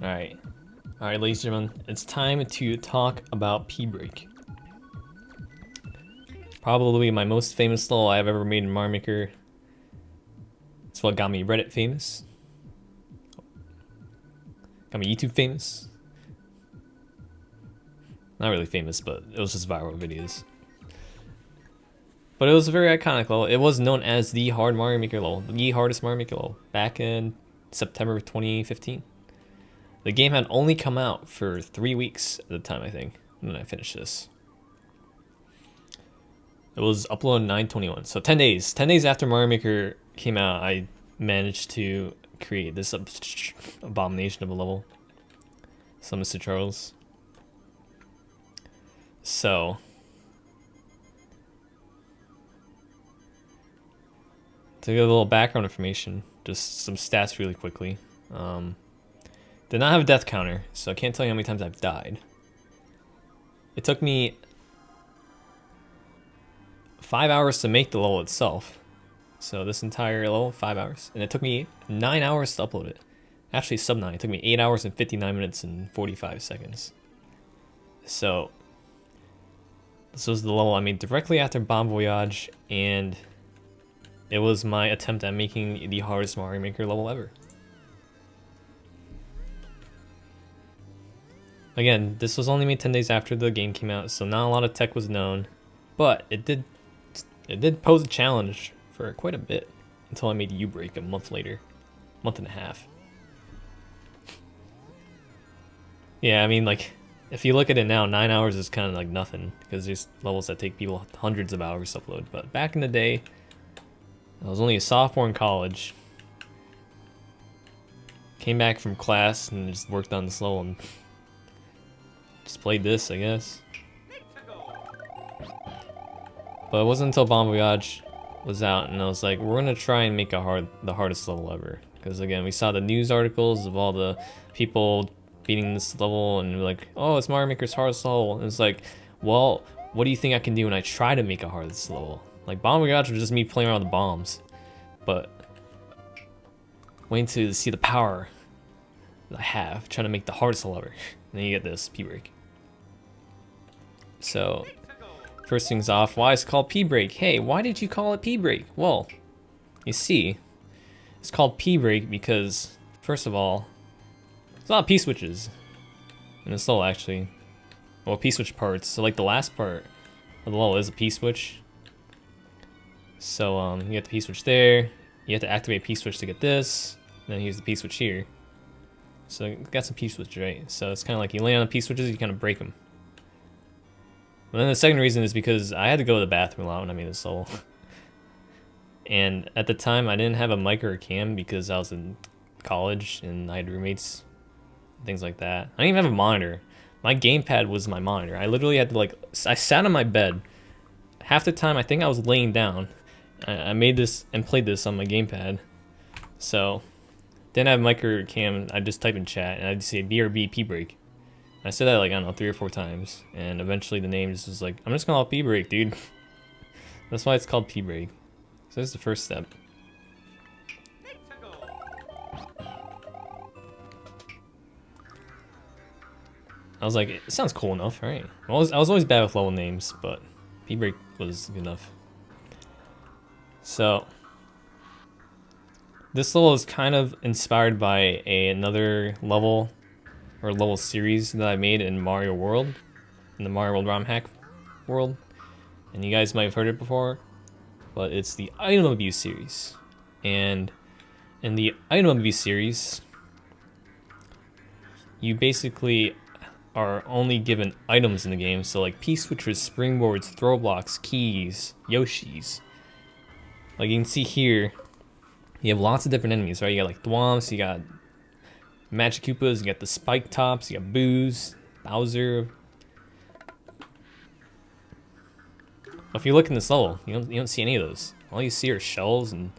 Alright. Alright, ladies and gentlemen, it's time to talk about P-Break. Probably my most famous level I've ever made in Mario Maker. It's what got me Reddit famous. Got me YouTube famous. Not really famous, but it was just viral videos. But it was a very iconic level. It was known as the hard Mario Maker level, the hardest Mario Maker level, back in September of 2015. The game had only come out for 3 weeks at the time, I think, when I finished this. It was uploaded 9/21, so 10 days. 10 days after Mario Maker came out, I managed to create this abomination of a level. So, Mr. Charles. So, to get a little background information, just some stats really quickly. Did not have a death counter, so I can't tell you how many times I've died. It took me 5 hours to make the level itself. So this entire level, 5 hours. And it took me 9 hours to upload it. Actually, sub 9. It took me 8 hours and 59 minutes and 45 seconds. So, this was the level I made directly after Bon Voyage, and it was my attempt at making the hardest Mario Maker level ever. Again, this was only made 10 days after the game came out, so not a lot of tech was known, but it did pose a challenge for quite a bit until I made U-Break a month later, month and a half. Yeah, I mean, like, if you look at it now, 9 hours is kind of like nothing, because there's levels that take people hundreds of hours to upload. But back in the day, I was only a sophomore in college. Came back from class and just worked on this level and just played this, I guess. But it wasn't until Bon Voyage was out and I was like, we're gonna try and make the hardest level ever. Because again, we saw the news articles of all the people beating this level and we're like, oh, it's Mario Maker's hardest level. And it's like, well, what do you think I can do when I try to make a hardest level? Like, Bon Voyage was just me playing around with the bombs. But waiting to see the power that I have, trying to make the hardest level ever. And then you get this, P-Break. So, first things off, why is it called P-Break? Hey, why did you call it P-Break? Well, you see, it's called P-Break because, first of all, there's a lot of P-switches in this level, actually. Well, P-switch parts. So, like, the last part of the level is a P-switch. So, you get the P-switch there. You have to activate a P-switch to get this. And then here's the P-switch here. So, you got some P-switch, right? So, it's kind of like you land on P-switches, you kind of break them. But then the second reason is because I had to go to the bathroom a lot when I made this level. And at the time, I didn't have a mic or a cam because I was in college and I had roommates, things like that. I didn't even have a monitor. My gamepad was my monitor. I literally had to, like, I sat on my bed. Half the time, I think I was laying down. I made this and played this on my gamepad. So, didn't have a mic or cam. I just type in chat and I'd say BRB P-Break. I said that like, I don't know, 3 or 4 times. And eventually the name just was like, I'm just gonna call it P-Break, dude. That's why it's called P-Break. So that's the first step. I was like, it sounds cool enough, right? I was always bad with level names, but P-Break was good enough. So, this level is kind of inspired by another level or level series that I made in Mario World, in the Mario World ROM hack world. And you guys might have heard it before, but it's the Item Abuse series. And in the Item Abuse series, you basically are only given items in the game. So like P-switchers, springboards, throw blocks, keys, Yoshis. Like you can see here, you have lots of different enemies, right? You got like Thwomps, you got Magic Koopas, you got the Spike Tops, you got Boos, Bowser. If you look in this level, you don't see any of those. All you see are shells and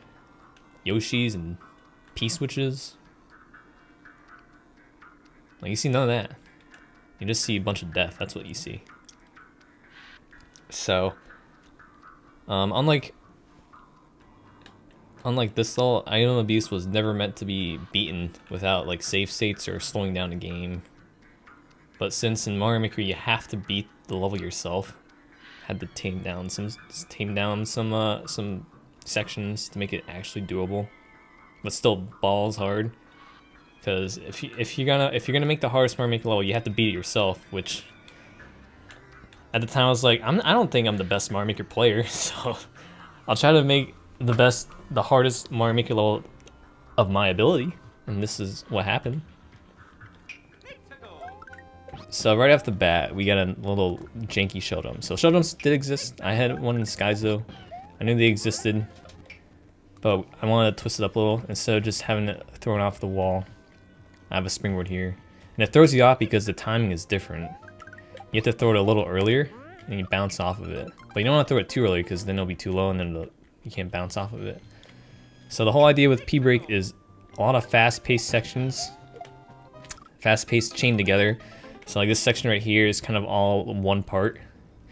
Yoshis and P-switches. Like you see none of that. You just see a bunch of death. That's what you see. So, unlike unlike this level, item abuse was never meant to be beaten without like save states or slowing down the game. But since in Mario Maker you have to beat the level yourself, had to tame down some sections to make it actually doable, but still balls hard. Because if you're gonna make the hardest Mario Maker level, you have to beat it yourself. Which at the time I was like, I don't think I'm the best Mario Maker player, so I'll try to make the hardest Mario Maker level of my ability, and this is what happened. So right off the bat, we got a little janky shell jump. So shell jumps did exist. I had one in Skies though. I knew they existed, but I wanted to twist it up a little. Instead of just having it thrown off the wall, I have a springboard here. And it throws you off because the timing is different. You have to throw it a little earlier, and you bounce off of it. But you don't want to throw it too early because then it'll be too low and then you can't bounce off of it. So the whole idea with P-Break is a lot of fast-paced sections. Fast-paced chained together. So like this section right here is kind of all one part.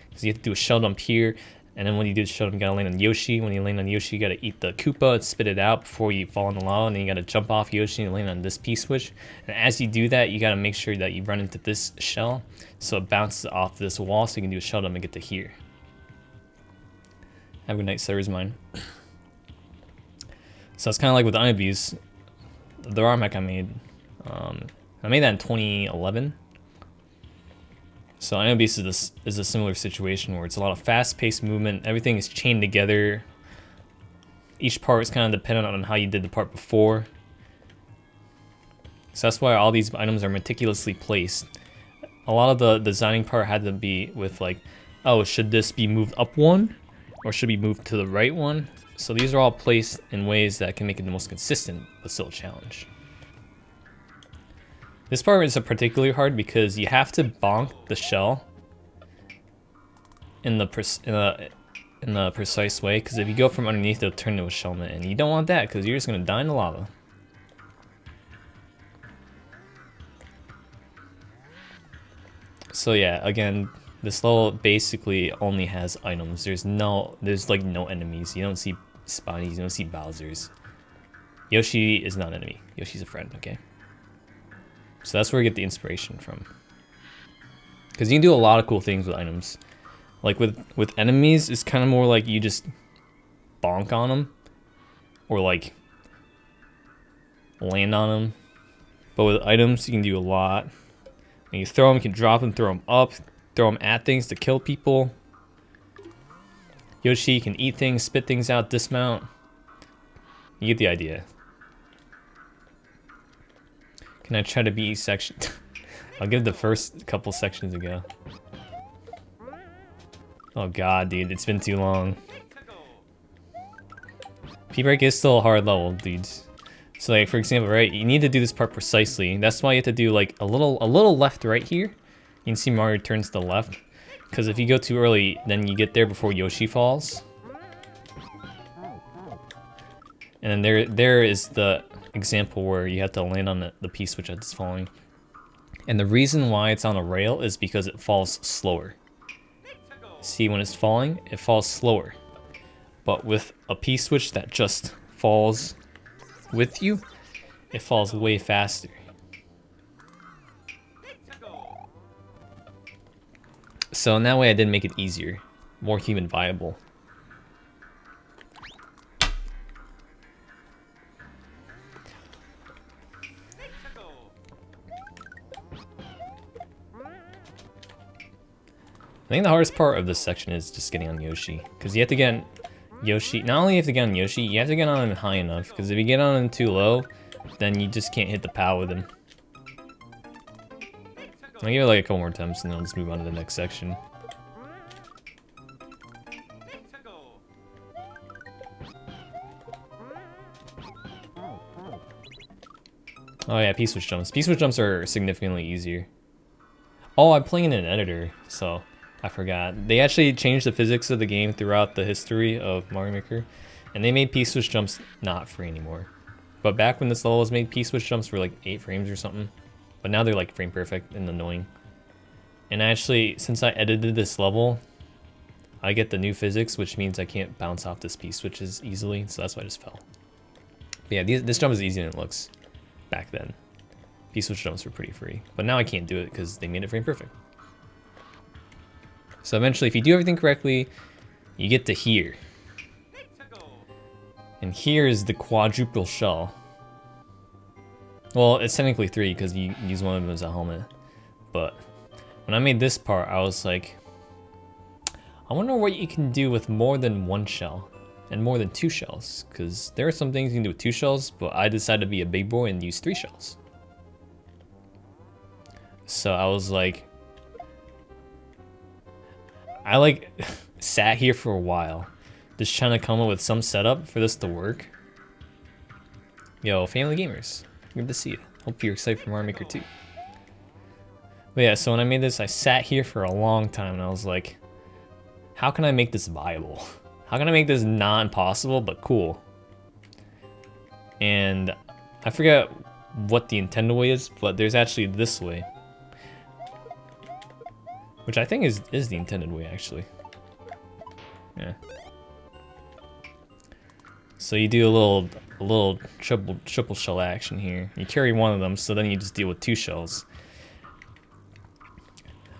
Because you have to do a shell jump here, and then when you do the shell jump, you gotta land on Yoshi. When you land on Yoshi, you gotta eat the Koopa and spit it out before you fall in the lava, and then you gotta jump off Yoshi and land on this P-switch. And as you do that, you gotta make sure that you run into this shell, so it bounces off this wall, so you can do a shell jump and get to here. Have a good night, Sarah's mine. So it's kind of like with Iron Abuse, the ROM hack I made that in 2011. So Iron Abuse is a similar situation where it's a lot of fast-paced movement. Everything is chained together. Each part is kind of dependent on how you did the part before. So that's why all these items are meticulously placed. A lot of the designing part had to be with like, oh, should this be moved up one? Or should be moved to the right one? So these are all placed in ways that can make it the most consistent, but still a challenge. This part is particularly hard because you have to bonk the shell in the precise way. Because if you go from underneath, it'll turn into a shellmet, and you don't want that because you're just gonna die in the lava. So yeah, again, this level basically only has items. There's like no enemies. You don't see Spawnies, you don't see Bowsers. Yoshi is not an enemy. Yoshi's a friend, okay? So that's where we get the inspiration from. Because you can do a lot of cool things with items. Like with enemies, it's kind of more like you just bonk on them. Or like land on them. But with items, you can do a lot. And you throw them, you can drop them, throw them up, throw them at things to kill people. Yoshi can eat things, spit things out, dismount. You get the idea. Can I try to beat each section? I'll give the first couple sections a go. Oh god, dude, it's been too long. P-Break is still a hard level, dudes. So like, for example, right, you need to do this part precisely. That's why you have to do like a little left right here. You can see Mario turns to the left. Because if you go too early, then you get there before Yoshi falls. And then there is the example where you have to land on the P-switch as it's falling. And the reason why it's on a rail is because it falls slower. See, when it's falling, it falls slower. But with a P-switch that just falls with you, it falls way faster. So in that way I did make it easier, more human viable. I think the hardest part of this section is just getting on Yoshi, because you have to get on Yoshi. Not only you have to get on Yoshi, you have to get on him high enough, because if you get on him too low, then you just can't hit the POW with him. I'll give it like a couple more attempts and then I'll just move on to the next section. Oh yeah, P-switch jumps. P-switch jumps are significantly easier. Oh, I'm playing in an editor, so I forgot. They actually changed the physics of the game throughout the history of Mario Maker, and they made P-switch jumps not free anymore. But back when this level was made, P-switch jumps were like 8 frames or something. But now they're like frame perfect and annoying. And actually, since I edited this level, I get the new physics, which means I can't bounce off this P-switches easily, so that's why I just fell. But yeah, this jump is easier than it looks back then. P-switch jumps were pretty free. But now I can't do it because they made it frame perfect. So eventually, if you do everything correctly, you get to here. And here is the quadruple shell. Well, it's technically 3 because you use one of them as a helmet. But when I made this part, I was like, I wonder what you can do with more than 1 shell and more than 2 shells. Because there are some things you can do with 2 shells, but I decided to be a big boy and use 3 shells. So I was like, I like sat here for a while, just trying to come up with some setup for this to work. Yo, family gamers, good to see you. Hope you're excited for Mario Maker 2. But yeah, so when I made this, I sat here for a long time and I was like, how can I make this viable? How can I make this not impossible, but cool? And I forget what the intended way is, but there's actually this way. Which I think is the intended way, actually. Yeah. So you do a little triple shell action here. You carry one of them, so then you just deal with 2 shells.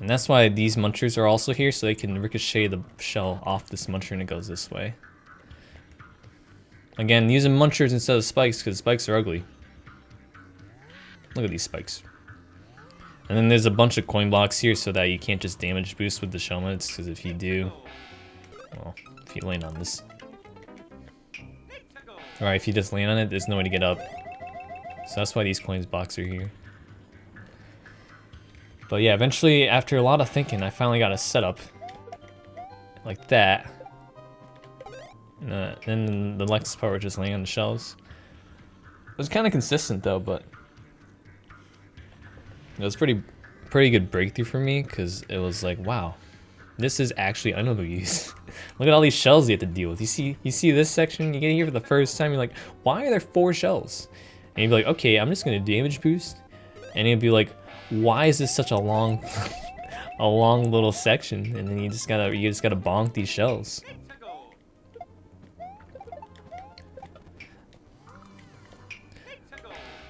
And that's why these munchers are also here, so they can ricochet the shell off this muncher and it goes this way. Again, using munchers instead of spikes because spikes are ugly. Look at these spikes. And then there's a bunch of coin blocks here so that you can't just damage boost with the shellmets, because if you do, well, if you land on this. Alright, if you just land on it, there's no way to get up. So that's why these coins blocks are here. But yeah, eventually, after a lot of thinking, I finally got a setup like that. And then the next part was just laying on the shells. It was kind of consistent though, but it was pretty good breakthrough for me because it was like, wow, this is actually unable to use. Look at all these shells you have to deal with. You see this section, you get here for the first time, you're like, why are there 4 shells? And you'd be like, okay, I'm just gonna damage boost. And you'd be like, why is this such a long a long little section? And then you just gotta bonk these shells.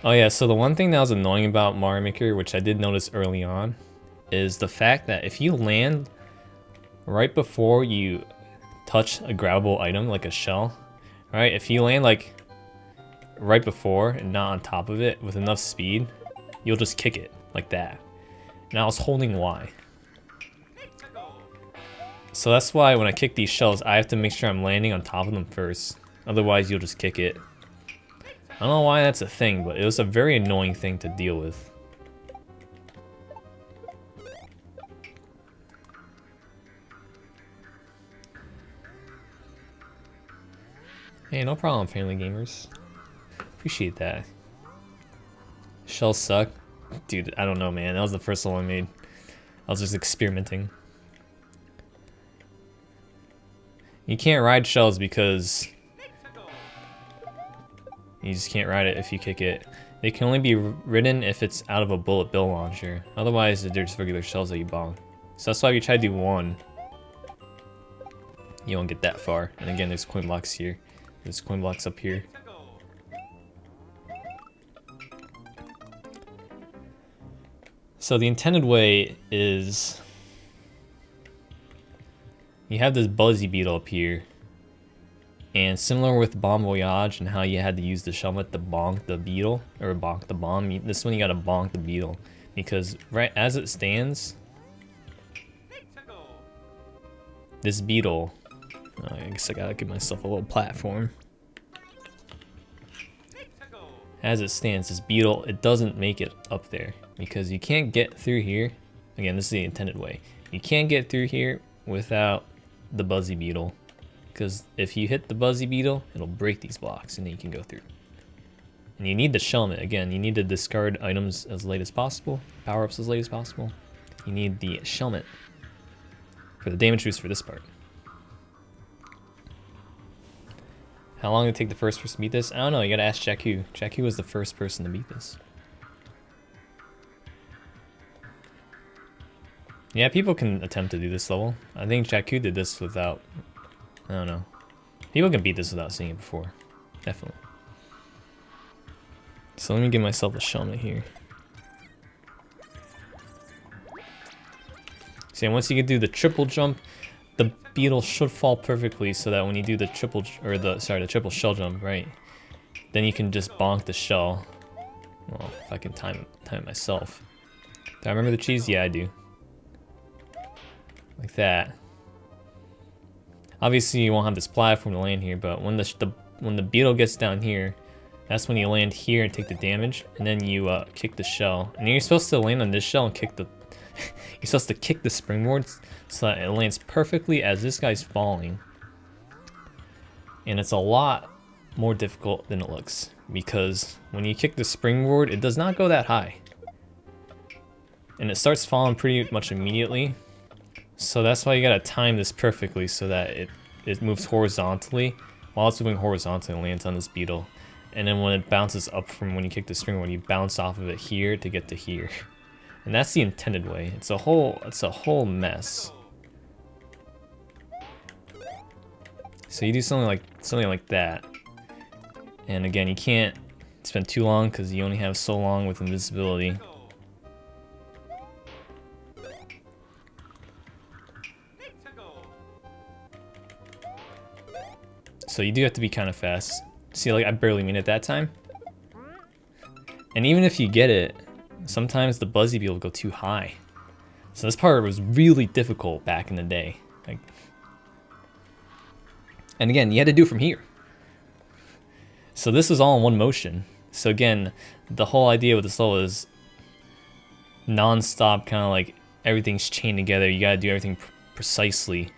Oh yeah, so the one thing that was annoying about Mario Maker, which I did notice early on, is the fact that if you land right before you touch a grabbable item, like a shell, right? If you land like right before and not on top of it with enough speed, you'll just kick it like that. And I was holding Y. So that's why when I kick these shells, I have to make sure I'm landing on top of them first. Otherwise, you'll just kick it. I don't know why that's a thing, but it was a very annoying thing to deal with. Hey, no problem, family gamers. Appreciate that. Shells suck. Dude, I don't know, man. That was the first one I made. I was just experimenting. You can't ride shells because you just can't ride it if you kick it. They can only be ridden if it's out of a bullet bill launcher. Otherwise, they're just regular shells that you bonk. So that's why if you try to do one, you won't get that far. And again, there's coin blocks here. There's coin blocks up here. So the intended way is you have this Buzzy Beetle up here. And similar with Bon Voyage and how you had to use the shellmet to bonk the beetle, or bonk the bomb, this one you gotta bonk the beetle. Because right as it stands, this beetle, I guess I gotta give myself a little platform. As it stands, this beetle, it doesn't make it up there. Because you can't get through here. Again, this is the intended way. You can't get through here without the Buzzy Beetle. Because if you hit the Buzzy Beetle, it'll break these blocks and then you can go through. And you need the shellmet. Again, you need to discard items as late as possible, power-ups as late as possible. You need the shellmet for the damage boost for this part. How long did it take the first person to beat this? I don't know, you gotta ask Jakku. Jakku was the first person to beat this. Yeah, people can attempt to do this level. I think Jakku did this without... I don't know. People can beat this without seeing it before. Definitely. So let me give myself a helmet here. See, and once you can do the triple jump, the beetle should fall perfectly so that when you do the triple shell jump, right? Then you can just bonk the shell. Well, if I can time it myself. Do I remember the cheese? Yeah, I do. Like that. Obviously, you won't have this platform to land here, but when the beetle gets down here, that's when you land here and take the damage, and then you kick the shell. And you're supposed to land on this shell and kick the. You're supposed to kick the springboard so that it lands perfectly as this guy's falling. And it's a lot more difficult than it looks, because when you kick the springboard, it does not go that high. And it starts falling pretty much immediately. So that's why you gotta time this perfectly so that it moves horizontally. While it's moving horizontally, it lands on this beetle. And then when it bounces up from when you kick the springboard, you bounce off of it here to get to here. And that's the intended way. It's a whole mess. So you do something like that. And again, you can't spend too long because you only have so long with invisibility. So you do have to be kind of fast. See, like I barely made it that time. And even if you get it, sometimes the Buzzy Bee will go too high. So this part was really difficult back in the day. Like, and again, you had to do it from here. So this was all in one motion. So again, the whole idea with this level is non-stop, kind of like everything's chained together. You gotta do everything precisely.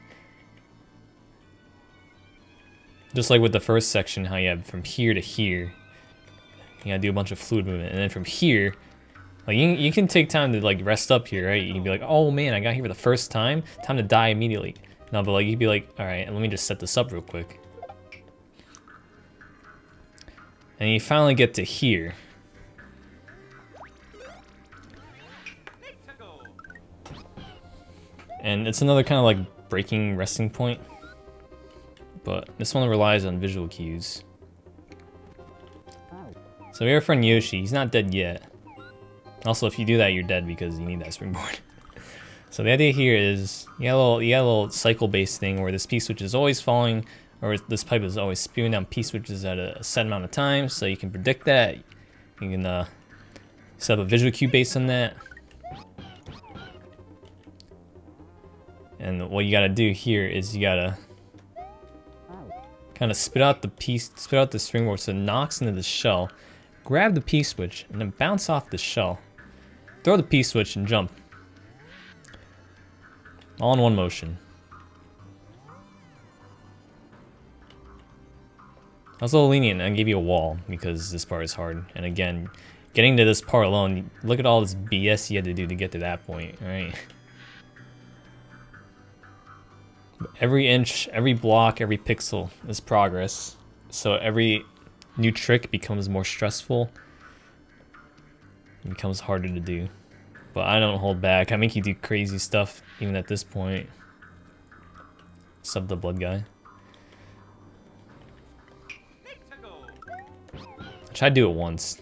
Just like with the first section, how you have from here to here. You gotta do a bunch of fluid movement. And then from here, like you can take time to like rest up here, right? You can be like, oh man, I got here for the first time. Time to die immediately. No, but like you'd be like, all right, let me just set this up real quick. And you finally get to here. And it's another kind of like breaking resting point. But this one relies on visual cues. So we have our friend Yoshi. He's not dead yet. Also, if you do that, you're dead because you need that springboard. So the idea here is you got a little cycle-based thing where this P-switch is always falling, or this pipe is always spewing down P-switches at a set amount of time, so you can predict that. You can set up a visual cue based on that. And what you gotta do here is you gotta kind of spit out the springboard so it knocks into the shell, grab the P-switch, and then bounce off the shell. Throw the P-switch and jump. All in one motion. I was a little lenient and I gave you a wall because this part is hard. And again, getting to this part alone, look at all this BS you had to do to get to that point, right? Every inch, every block, every pixel is progress. So every new trick becomes more stressful. It becomes harder to do. But I don't hold back. I make you do crazy stuff even at this point. Sub the blood guy. I tried to do it once.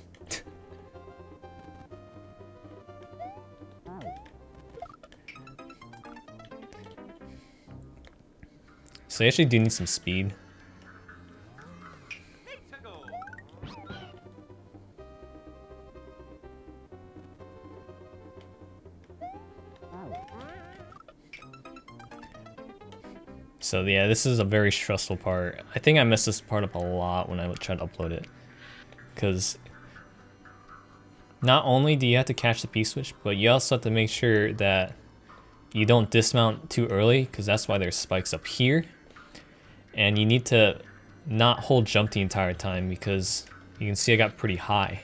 So you actually do need some speed. So yeah, this is a very stressful part. I think I messed this part up a lot when I tried to upload it. Because not only do you have to catch the P-switch, but you also have to make sure that you don't dismount too early, because that's why there's spikes up here. And you need to not hold jump the entire time, because you can see I got pretty high.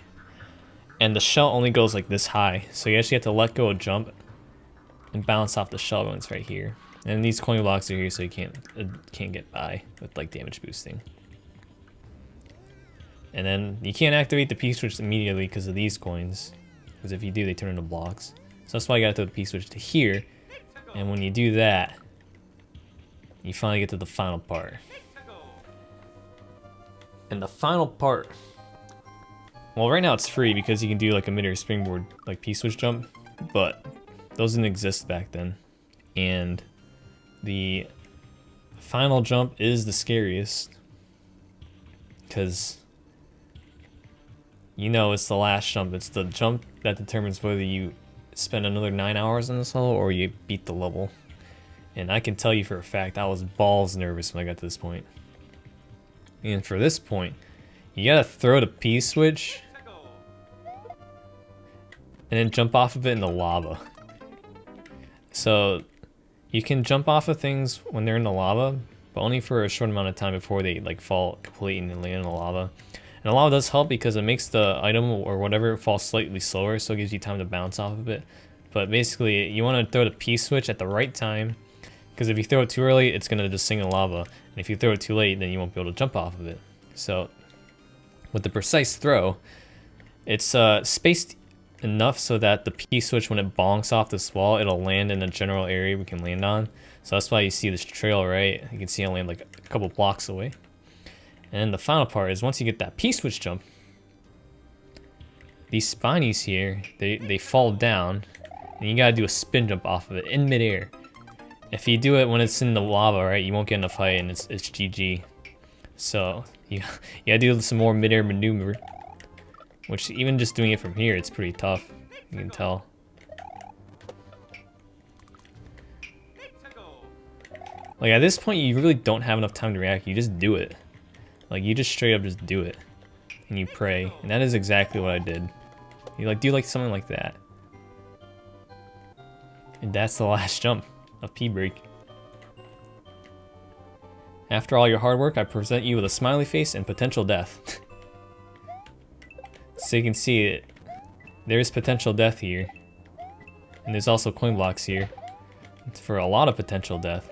And the shell only goes like this high, so you actually have to let go of jump and bounce off the shell when it's right here. And these coin blocks are here so you can't get by with like damage boosting. And then you can't activate the P-switch immediately because of these coins, because if you do, they turn into blocks. So that's why you gotta throw the P-switch to here. And when you do that, you finally get to the final part. And the final part Well, right now it's free because you can do like a mid-air springboard, like P-switch jump, but those didn't exist back then. And the final jump is the scariest because you know it's the last jump. It's the jump that determines whether you spend another 9 hours on this level or you beat the level. And I can tell you for a fact I was balls nervous when I got to this point. And for this point, you gotta throw the P-switch and then jump off of it in the lava. So you can jump off of things when they're in the lava, but only for a short amount of time before they like fall complete and land in the lava. And the lava does help because it makes the item or whatever fall slightly slower, so it gives you time to bounce off of it. But basically, you want to throw the P-switch at the right time, because if you throw it too early, it's going to just sink in lava. And if you throw it too late, then you won't be able to jump off of it. So with the precise throw, it's spaced enough so that the P-switch, when it bonks off this wall, it'll land in a general area we can land on. So that's why you see this trail, right? You can see it land like a couple blocks away. And the final part is once you get that P-switch jump, these spinies here, they fall down, and you gotta do a spin jump off of it in midair. If you do it when it's in the lava, right, you won't get enough height and it's GG. So you gotta do some more midair maneuver, which even just doing it from here, it's pretty tough. You can tell. Like at this point, you really don't have enough time to react. You just do it. Like you just straight up just do it, and you pray, and that is exactly what I did. You like do like something like that, and that's the last jump of P-break. After all your hard work, I present you with a smiley face and potential death. So you can see it. There's potential death here, and there's also coin blocks here for a lot of potential death.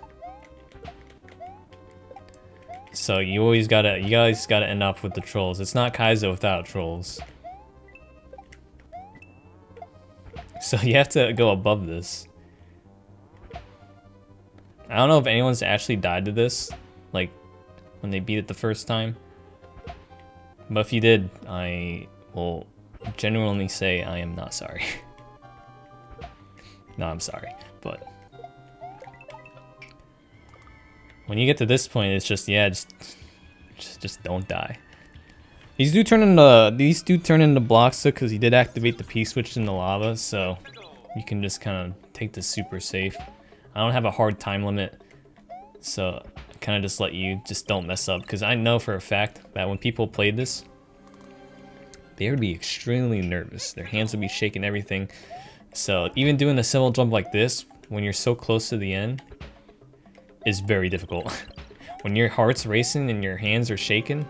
So you guys gotta end up with the trolls. It's not Kaizo without trolls. So you have to go above this. I don't know if anyone's actually died to this, like when they beat it the first time. But if you did, I will genuinely say I am not sorry. No, I'm sorry, but when you get to this point, it's just yeah, just don't die. These do turn into blocks though, because he did activate the P-switch in the lava, so you can just kind of take this super safe. I don't have a hard time limit, so I kind of just let you just don't mess up, because I know for a fact that when people played this, they would be extremely nervous. Their hands would be shaking, everything. So even doing a simple jump like this, when you're so close to the end, is very difficult. When your heart's racing and your hands are shaking,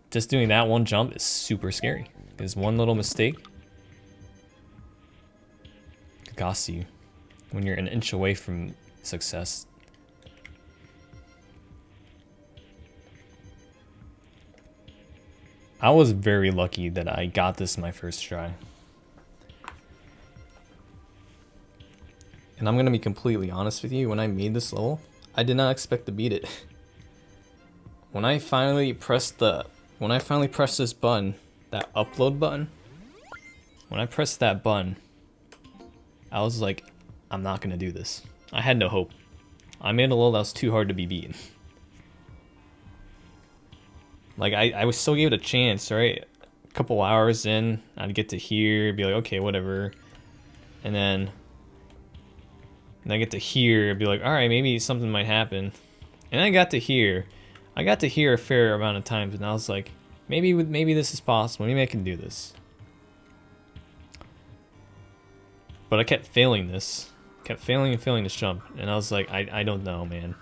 just doing that one jump is super scary. Because one little mistake costs you when you're an inch away from success. I was very lucky that I got this my first try. And I'm gonna be completely honest with you, when I made this level, I did not expect to beat it. When I finally pressed this button, that upload button, when I pressed that button, I was like, I'm not gonna do this. I had no hope. I made a level that was too hard to be beaten. Like I was still gave it a chance, right? A couple hours in, I'd get to here, be like, okay, whatever. And then I get to here, be like, all right, maybe something might happen. And I got to here. I got to here a fair amount of times, and I was like, maybe this is possible. Maybe I can do this. But I kept failing this. Kept failing and failing this jump. And I was like, I don't know, man.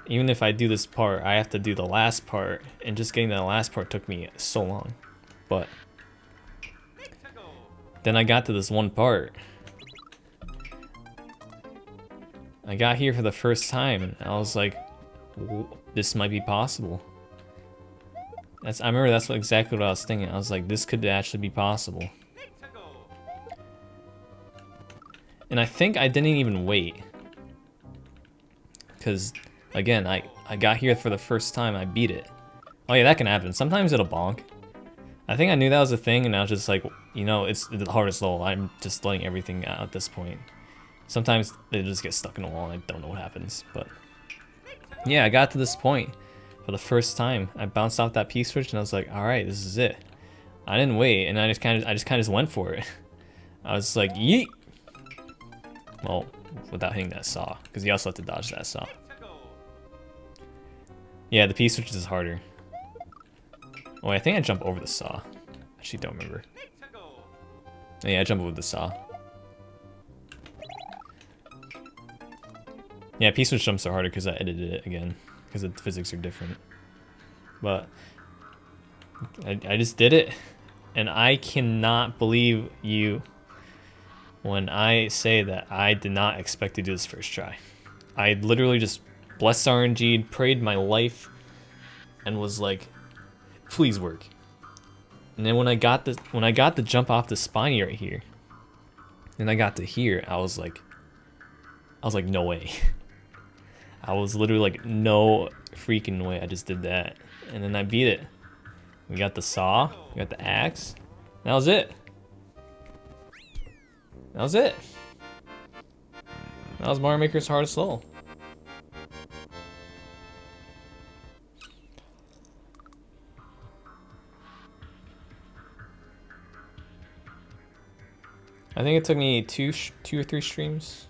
Even if I do this part, I have to do the last part. And just getting that last part took me so long. But then I got to this one part. I got here for the first time, and I was like, this might be possible. I remember that's exactly what I was thinking. I was like, this could actually be possible. And I think I didn't even wait. Because, again, I got here for the first time, I beat it. Oh yeah, that can happen. Sometimes it'll bonk. I think I knew that was a thing, and I was just like, you know, it's the hardest level. I'm just letting everything out at this point. Sometimes they just get stuck in a wall, and I don't know what happens. But yeah, I got to this point for the first time. I bounced off that P-switch, and I was like, all right, this is it. I didn't wait, and I just kind of went for it. I was like, yeet. Well, without hitting that saw, because you also have to dodge that saw. Yeah, the P-switch is harder. Oh, I think I jump over the saw. Actually, don't remember. Yeah, I jump over the saw. Yeah, P-switch jumps are harder because I edited it again, because the physics are different. But I just did it, and I cannot believe you when I say that I did not expect to do this first try. I literally just blessed RNG'd, prayed my life, and was like, please work. And then when I got the jump off the spiny right here, and I got to here, I was like, no way. I was literally like, no freaking way. I just did that, and then I beat it. We got the saw, we got the axe. That was it. That was it. That was Mario Maker's hardest level. I think it took me two or three streams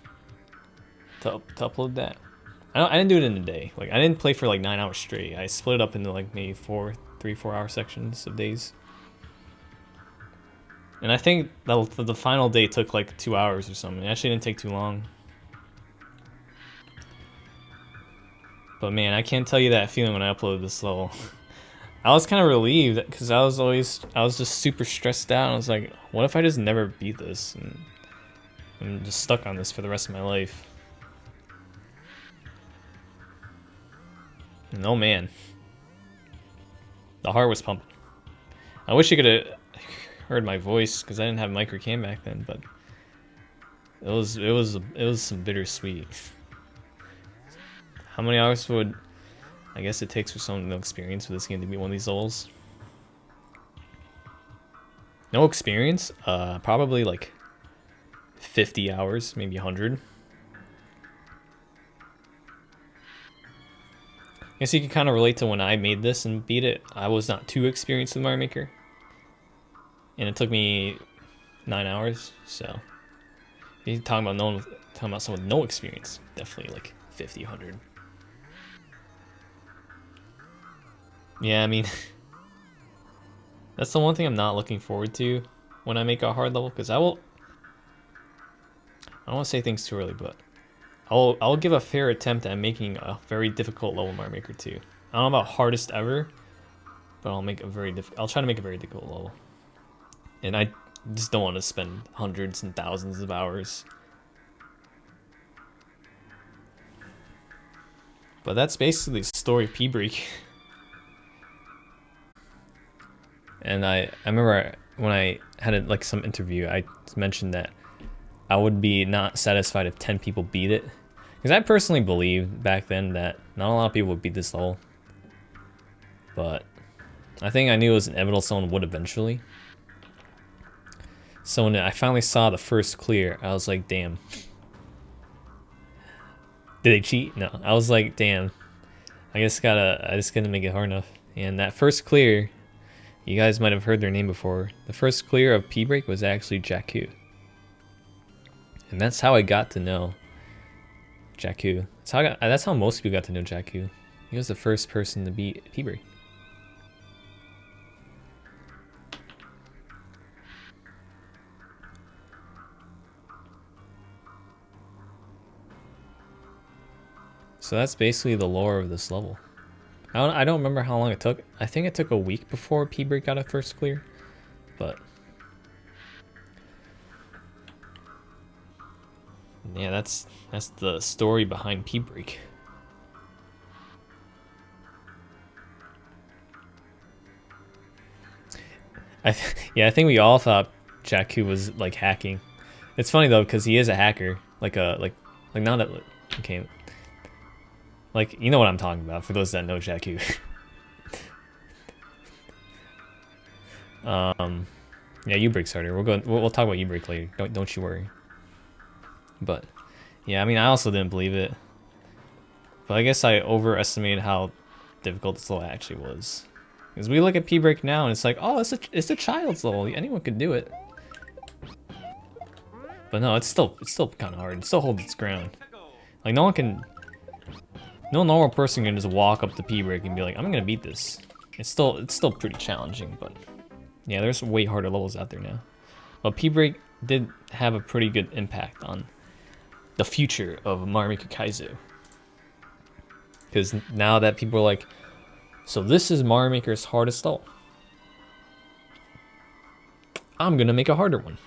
to upload that. I didn't do it in a day. Like, I didn't play for like 9 hours straight. I split it up into like maybe 4 hour sections of days. And I think the final day took like 2 hours or something. It actually didn't take too long. But man, I can't tell you that feeling when I uploaded this level. I was kind of relieved because I was just super stressed out. I was like, what if I just never beat this? And I'm just stuck on this for the rest of my life. And oh man, the heart was pumping. I wish you could have heard my voice because I didn't have micro cam back then, but it was some bittersweet. How many hours would I guess it takes for someone with no experience for this game to beat one of these levels? No experience? Probably like 50 hours, maybe 100. I guess you can kind of relate to when I made this and beat it. I was not too experienced with Mario Maker, and it took me 9 hours. So, if you're talking about someone with no experience, definitely like 50, 100. Yeah, I mean, that's the one thing I'm not looking forward to when I make a hard level, because I don't want to say things too early, but I'll give a fair attempt at making a very difficult level Mario Maker 2. I don't know about hardest ever, but I'll try to make a very difficult level. And I just don't want to spend hundreds and thousands of hours. But that's basically the story of P-Break. And I remember when I had like some interview, I mentioned that I would be not satisfied if 10 people beat it. Because I personally believed back then that not a lot of people would beat this level. But I think I knew it was inevitable someone would eventually. So when I finally saw the first clear, I was like, damn. Did they cheat? No. I was like, damn. I just gotta make it hard enough. And that first clear, you guys might have heard their name before. The first clear of P-Break was actually Jakku. And that's how I got to know Jakku. That's how most people got to know Jakku. He was the first person to beat P-Break. So that's basically the lore of this level. I don't remember how long it took. I think it took a week before P-Break got a first clear, but yeah, that's the story behind P-Break. I think we all thought Jakku was like hacking. It's funny though because he is a hacker, like not a okay. Like, you know what I'm talking about, for those that know Jakku. Yeah, U-Break's harder. We'll talk about U-Break later. Don't you worry. But yeah, I mean, I also didn't believe it. But I guess I overestimated how difficult this level actually was. Because we look at P-Break now and it's like, oh, it's a child's level. Anyone could do it. But no, it's still kind of hard. It still holds its ground. Like no normal person can just walk up the P-Break and be like, I'm gonna beat this. It's still pretty challenging, but yeah, there's way harder levels out there now. But P-Break did have a pretty good impact on the future of Mario Maker Kaizo. Because now that people are like, so this is Mario Maker's hardest level. I'm gonna make a harder one.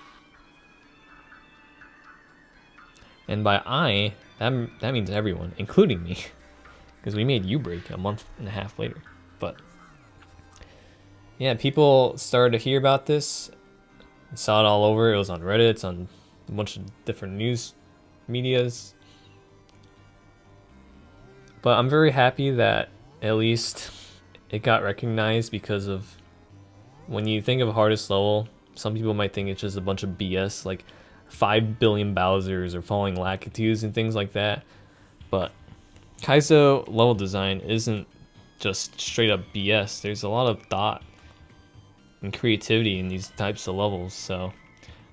And by I, that means everyone, including me. Because we made U-Break a month and a half later. But yeah, people started to hear about this. Saw it all over. It was on Reddit. It's on a bunch of different news medias. But I'm very happy that at least it got recognized, because of when you think of hardest level, some people might think it's just a bunch of BS, like 5 billion Bowsers or falling Lakitus and things like that. But Kaizo level design isn't just straight up BS. There's a lot of thought and creativity in these types of levels. So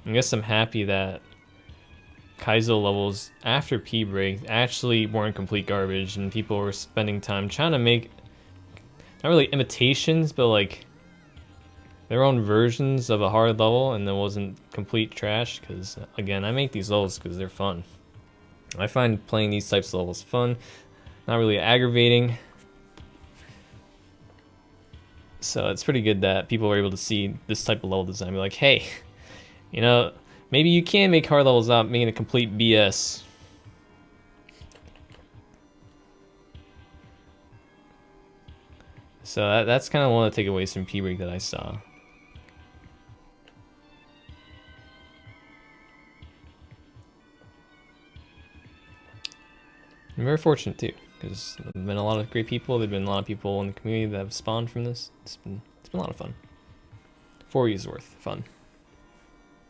I guess I'm happy that Kaizo levels after P-Break actually weren't complete garbage, and people were spending time trying to make, not really imitations, but like their own versions of a hard level, and it wasn't complete trash. Because again, I make these levels because they're fun. I find playing these types of levels fun, not really aggravating. So it's pretty good that people were able to see this type of level design and be like, hey, you know, maybe you can make hard levels out making a complete BS. So that's kind of one of the takeaways from P-Break that I saw. I'm very fortunate too, because there have been a lot of great people. There've been a lot of people in the community that have spawned from this. It's been a lot of fun. 4 years worth of fun.